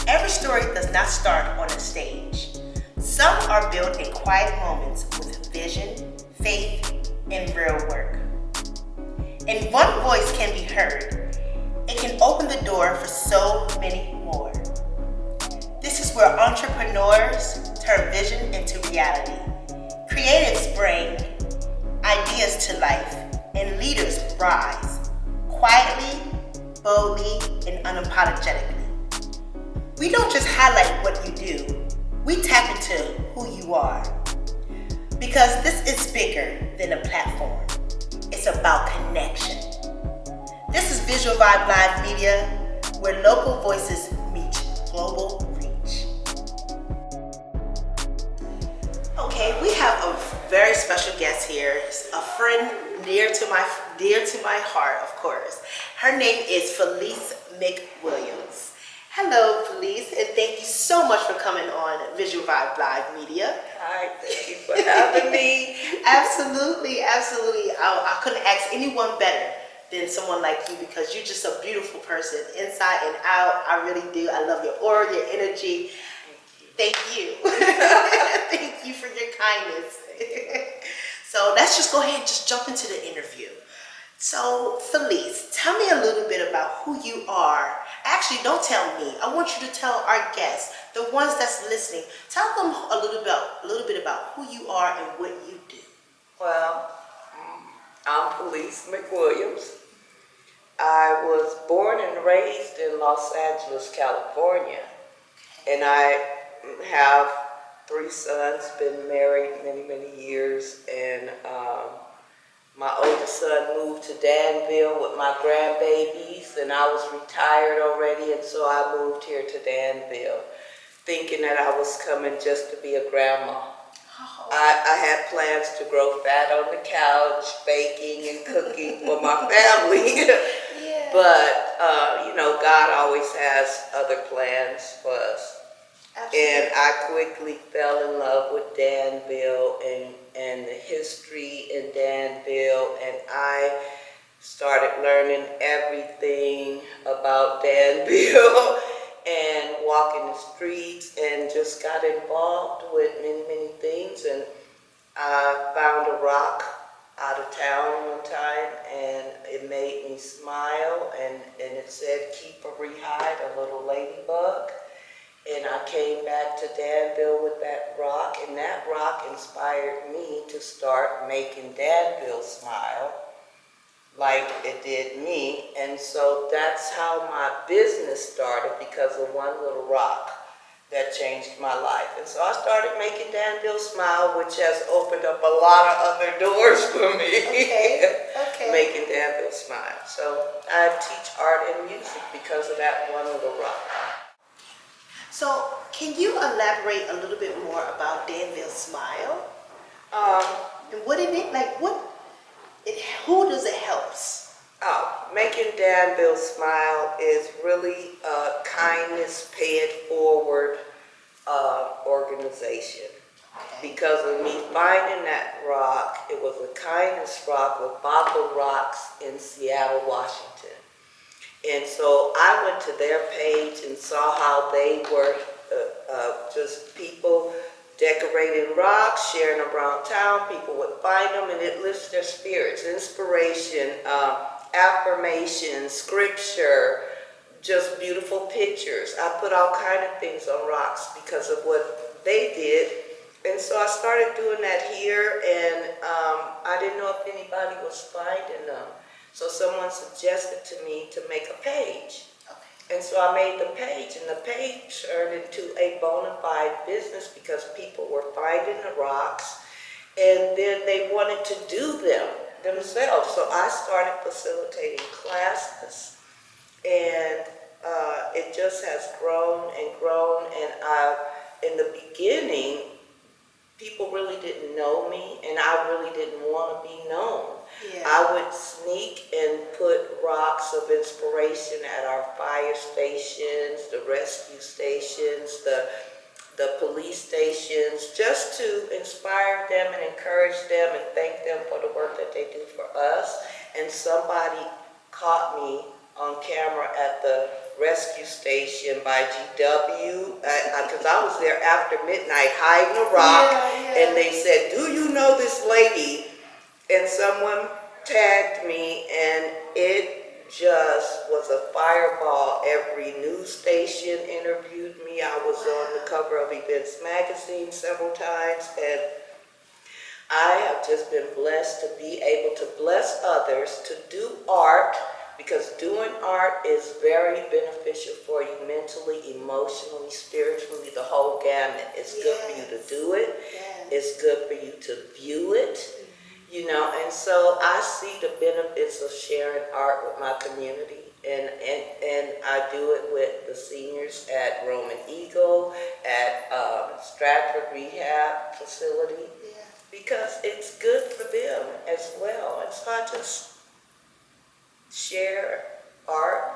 Every story does not start on a stage. Some are built in quiet moments with vision, faith, and real work. And one voice can be heard. It can open the door for so many more. This is where entrepreneurs turn vision into reality. Creatives bring ideas to life, and leaders rise quietly, boldly, and unapologetically. We don't just highlight what you do, we tap into who you are. Because this is bigger than a platform. It's about connection. This is Visual Vibe Live Media, where local voices meet global reach. Okay, we have a very special guest here, a friend dear to my heart, of course. Her name is Felice McWilliams. Hello, Felice, and thank you so much for coming on Visual Vibe Live Media. Hi, thank you for having me. Absolutely. I couldn't ask anyone better than someone like you because you're just a beautiful person, inside and out. I really do. I love your aura, your energy. Thank you. Thank you for your kindness. So let's just go ahead and just jump into the interview. So, Felice, tell me a little bit about who you are. Actually, don't tell me. I want you to tell our guests, the ones that's listening, tell them a little bit about who you are and what you do. Well, I'm Felice McWilliams. I was born and raised in Los Angeles, California, and I have 3 sons, been married many years, and my oldest son moved to Danville with my grandbabies, and I was retired already, and so I moved here to Danville, thinking that I was coming just to be a grandma. Oh. I had plans to grow fat on the couch, baking and cooking for my family, Yeah. but God always has other plans for us. Absolutely. And I quickly fell in love with Danville and the history in Danville, and I started learning everything about Danville and walking the streets and just got involved with many things. And I found a rock out of town one time, and it made me smile, and it said, "Keep a rehide, a little ladybug." And I came back to Danville with that rock, and that rock inspired me to start Making Danville Smile like it did me. And so that's how my business started, because of one little rock that changed my life. And so I started Making Danville Smile, which has opened up a lot of other doors for me. Okay. Making Danville Smile. So I teach art and music because of that one little rock. So, can you elaborate a little bit more about Danville Smile? And what it is, who does it help? Making Danville Smile is really a kindness, pay it forward organization. Okay. Because of me finding that rock, it was a kindness rock with Bottle Rocks in Seattle, Washington. And so I went to their page and saw how they were just people decorating rocks, sharing them around town. People would find them, and it lifts their spirits. Inspiration, affirmation, scripture, just beautiful pictures. I put all kind of things on rocks because of what they did. And so I started doing that here, and I didn't know if anybody was finding them. So someone suggested to me to make a page. Okay. And so I made the page, and the page turned into a bona fide business because people were finding the rocks, and then they wanted to do them themselves. So I started facilitating classes, and it just has grown and grown. And in the beginning, people really didn't know me, and I really didn't want to be known. Yeah. I would sneak and put rocks of inspiration at our fire stations, the rescue stations, the police stations, just to inspire them and encourage them and thank them for the work that they do for us. And somebody caught me on camera at the rescue station by GW, because I was there after midnight hiding a rock, and they said, "Do you know this lady?" And someone tagged me, and it just was a fireball. Every news station interviewed me. I was on the cover of Events magazine several times, and I have just been blessed to be able to bless others to do art, because doing art is very beneficial for you mentally, emotionally, spiritually, the whole gamut. It's good for you to do it. It's good for you to view it, you know, and so I see the benefits of sharing art with my community. And I do it with the seniors at Roman Eagle, at Stratford Rehab Facility, because it's good for them as well. And so I just share art,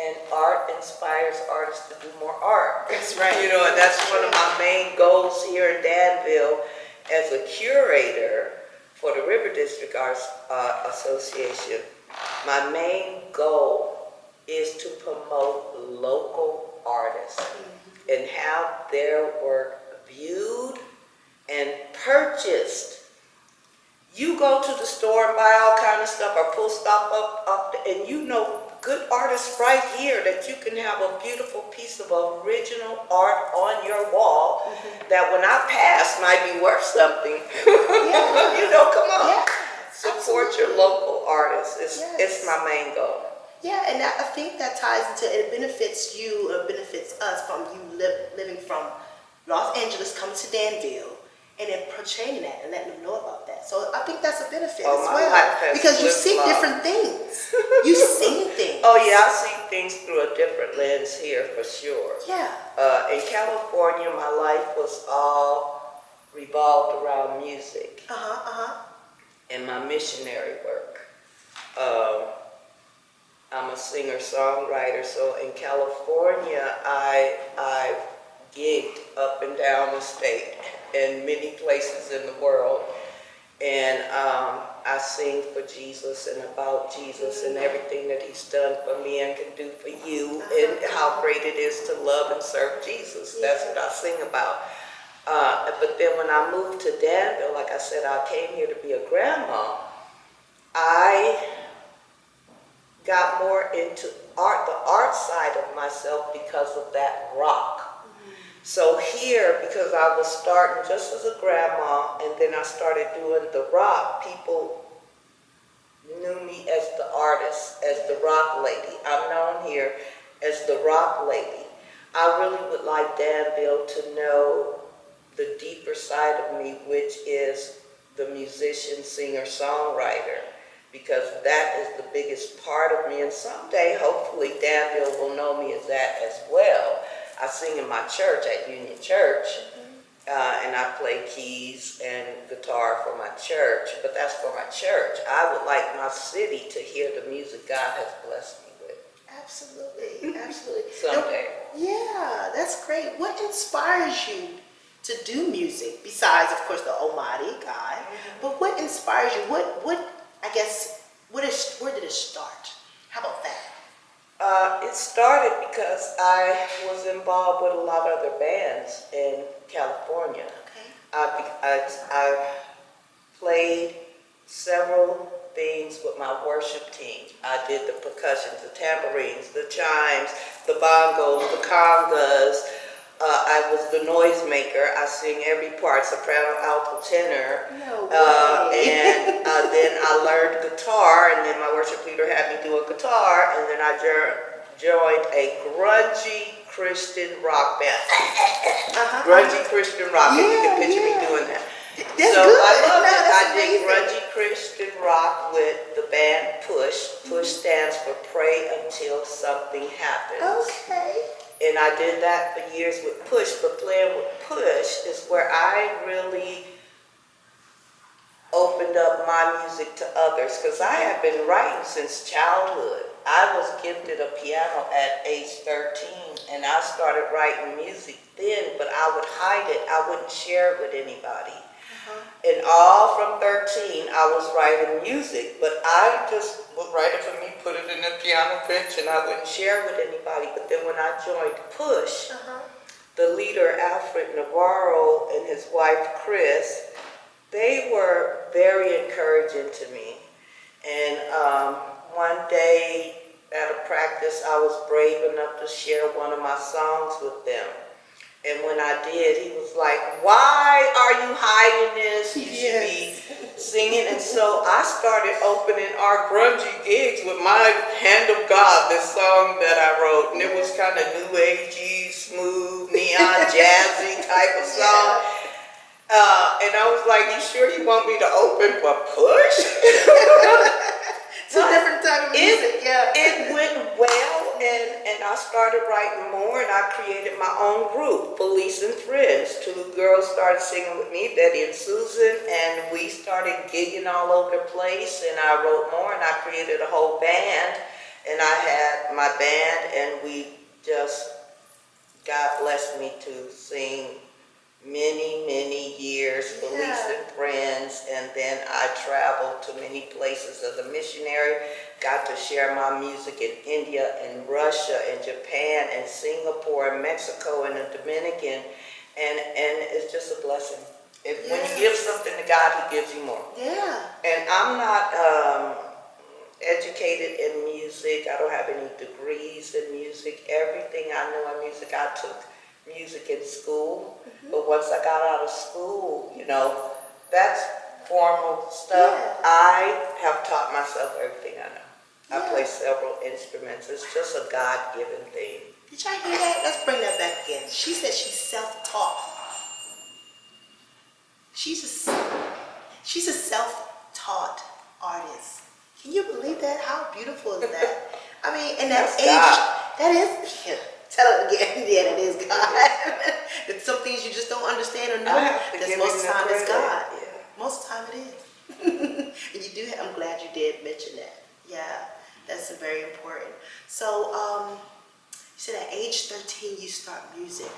and art inspires artists to do more art. That's right. You know, and that's one of my main goals here in Danville as a curator for the River District Arts Association. My main goal is to promote local artists and have their work viewed and purchased. You go to the store and buy all kind of stuff or pull stuff up, and you know good artists right here that you can have a beautiful piece of original art on your wall that when I pass might be worth something. You know, come on. Support your local artists. It's my main goal. Yeah, and I think that ties into, it benefits you, or benefits us from you living from Los Angeles, coming to Danville, and then portraying that and letting them know about that. So I think that's a benefit as well, because you see different things. You see things. Oh yeah, I see things through a different lens here for sure. Yeah. In California, my life was all revolved around music and my missionary work. I'm a singer-songwriter, so in California, I gigged up and down the state in many places in the world, and I sing for Jesus and about Jesus and everything that he's done for me and can do for you, and how great it is to love and serve Jesus. That's what I sing about. But then when I moved to Danville, like I said, I came here to be a grandma. I got more into art, the art side of myself, because of that rock. So here, because I was starting just as a grandma, and then I started doing the rock, people knew me as the artist, as the rock lady. I'm known here as the rock lady. I really would like Danville to know the deeper side of me, which is the musician, singer, songwriter, because that is the biggest part of me. And someday, hopefully, Danville will know me as that as well. I sing in my church at Union Church, and I play keys and guitar for my church, but that's for my church. I would like my city to hear the music God has blessed me with. Absolutely, absolutely. Someday. Yeah, that's great. What inspires you to do music, besides, of course, the Almighty God? But what inspires you? Where did it start? How about that? It started because I was involved with a lot of other bands in California. I played several things with my worship team. I did the percussions, the tambourines, the chimes, the bongos, the congas. I was the noise maker. I sing every part, soprano, alto, tenor. No way. And then I learned guitar, and then my worship leader had me do a guitar, and then I joined a grungy Christian rock band. Grungy Christian rock, if you can picture me doing that. That's so good. I loved it. I did amazing. grungy Christian rock with the band Push. Push stands for Pray Until Something Happens. Okay. And I did that for years with Push, but playing with Push is where I really opened up my music to others, because I had been writing since childhood. I was gifted a piano at age 13, and I started writing music then, but I would hide it. I wouldn't share it with anybody. And all from 13, I was writing music, but I just would write it for me, put it in the piano bench, and I wouldn't share it with anybody. But then when I joined Push, the leader, Alfred Navarro, and his wife, Chris, they were very encouraging to me. And one day at a practice, I was brave enough to share one of my songs with them. And when I did, he was like, "Why are you hiding this? You should be singing." And so I started opening our grungy gigs with my Hand of God, this song that I wrote. And it was kind of new agey, smooth, neon, jazzy type of song. And I was like, "You sure you want me to open for Push?" It's a different type of music, It went well, and I started writing more, and I created my own group, Felice and Friends. 2 girls started singing with me, Betty and Susan, and we started gigging all over the place, and I wrote more, and I created a whole band, and I had my band, and we just, God blessed me to sing many, many years, Felice and Friends, and then I traveled to many places as a missionary, got to share my music in India and Russia and Japan and Singapore and Mexico and the Dominican, and it's just a blessing. When you give something to God, He gives you more. And I'm not educated in music. I don't have any degrees in music. Everything I know in music, I took music in school. But once I got out of school, you know, that's formal stuff. I have taught myself everything I know. I play several instruments. It's just a God-given thing. Did y'all hear that? Let's bring that back again. She said she's self-taught. She's a self-taught artist. Can you believe that? How beautiful is that? I mean, in that age, that is. Tell it again. Yeah, that is God. It's some things you just don't understand or know. Because most of the time it's God. Most of the time it is. And you do. I'm glad you did mention that. Yeah, that's very important. So, you said at age 13 you start music.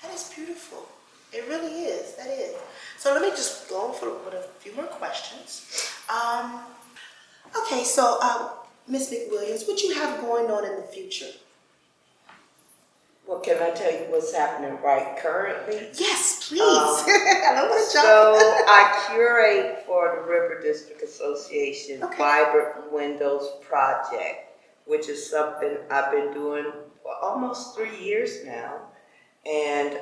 That is beautiful. It really is. That is. So let me just go on with a few more questions. Okay, so Miss McWilliams, what you have going on in the future? Well, can I tell you what's happening right currently? Yes, please. I don't want to jump. So I curate for the River District Association Vibrant Windows Project, which is something I've been doing for almost 3 years now. And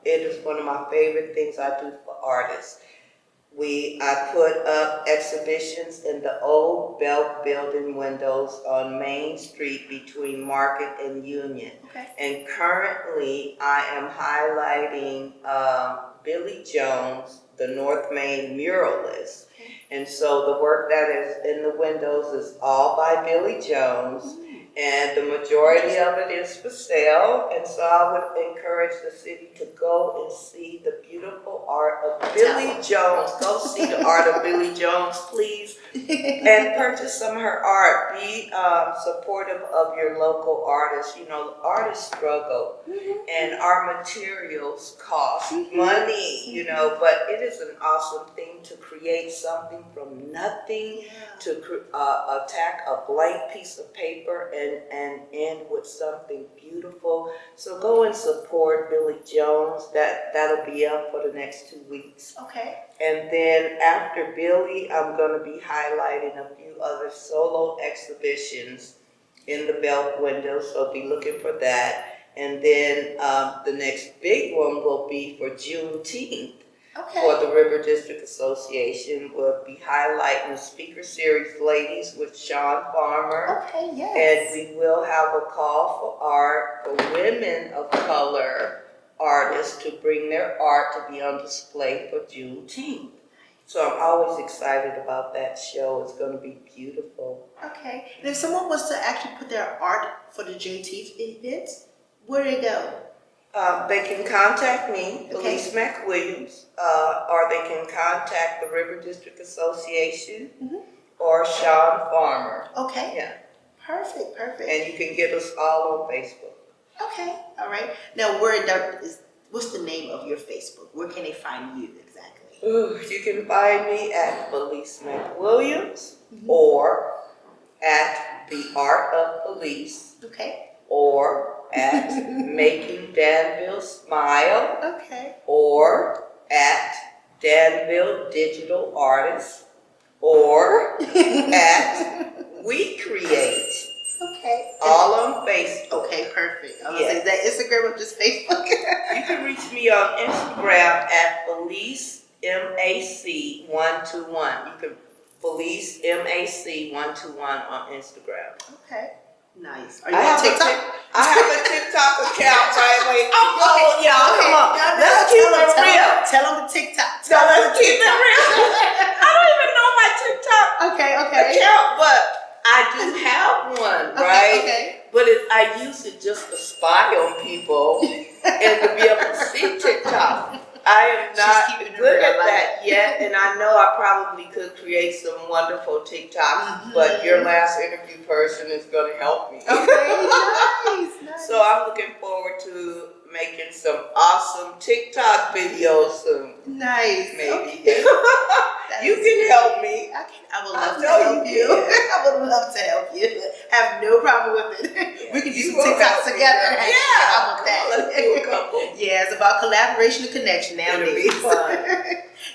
it is one of my favorite things I do for artists. I put up exhibitions in the old Belk building windows on Main Street between Market and Union. And currently I am highlighting Billy Jones, the North Main muralist. And so the work that is in the windows is all by Billy Jones. And the majority of it is for sale, and so I would encourage the city to go and see the beautiful art of Billy Jones. Go see the art of Billy Jones, please, and purchase some of her art. Be supportive of your local artists. You know, artists struggle, and our materials cost money, you know, but it is an awesome thing to create something from nothing, to attack a blank piece of paper and end with something beautiful. So go and support Billy Jones. That'll be up for the next 2 weeks. And then after Billy, I'm going to be highlighting a few other solo exhibitions in the Belk window, so be looking for that. And then the next big one will be for Juneteenth. For the River District Association. We'll be highlighting the speaker series Ladies with Sean Farmer. And we will have a call for art for women of color artists to bring their art to be on display for Juneteenth. So I'm always excited about that show. It's going to be beautiful. And if someone was to actually put their art for the Juneteenth events, where do they go? They can contact me, Felice McWilliams, or they can contact the River District Association or Sean Farmer. Perfect. And you can get us all on Facebook. All right. Now, what's the name of your Facebook? Where can they find you exactly? You can find me at Felice McWilliams or at The Art of Felice, Okay. or at Making Danville Smile, Okay. or at Danville Digital Artists, or at We Create. Okay. All on Facebook. Okay, perfect. I was Yes. like, that Instagram or just Facebook? You can reach me on Instagram at Felice MAC121. You can Felice MAC121 on Instagram. Okay. Nice. Are you I on have TikTok? I have a TikTok account, right? Wait. Oh, y'all, Okay. come on. No, Let's keep it real. Tell them the TikTok. No, let's keep it real. I don't even know my TikTok Okay. account, but I do have one, right? Okay. But I use it just to spy on people and to be able to see TikTok. I am not good at that yet, and I know I probably could create some wonderful TikToks, but your last interview person is going to help me. Okay, nice. So I'm looking forward to making some awesome TikTok videos soon. Nice. Maybe. Okay. You can help me. I would love to know help you you. can. I would love to help you. Have no problem with it. Yeah, We can do you some will TikToks help me, together. girl. Actually. Yeah. How about that? Let's do a couple. Yeah, it's about collaboration and connection It'll nowadays. be fun.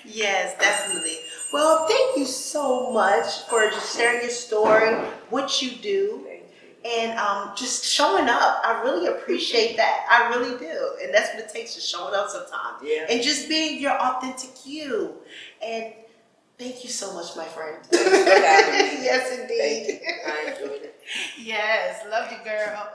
Yes, definitely. Well, thank you so much for just sharing your story, what you do, Thank you. and just showing up. I really appreciate that. I really do. And that's what it takes, just showing up sometimes. Yeah. And just being your authentic you. And thank you so much, my friend. Thanks for having me. Yes, indeed. Thank you. I enjoyed it. Yes, love you, girl.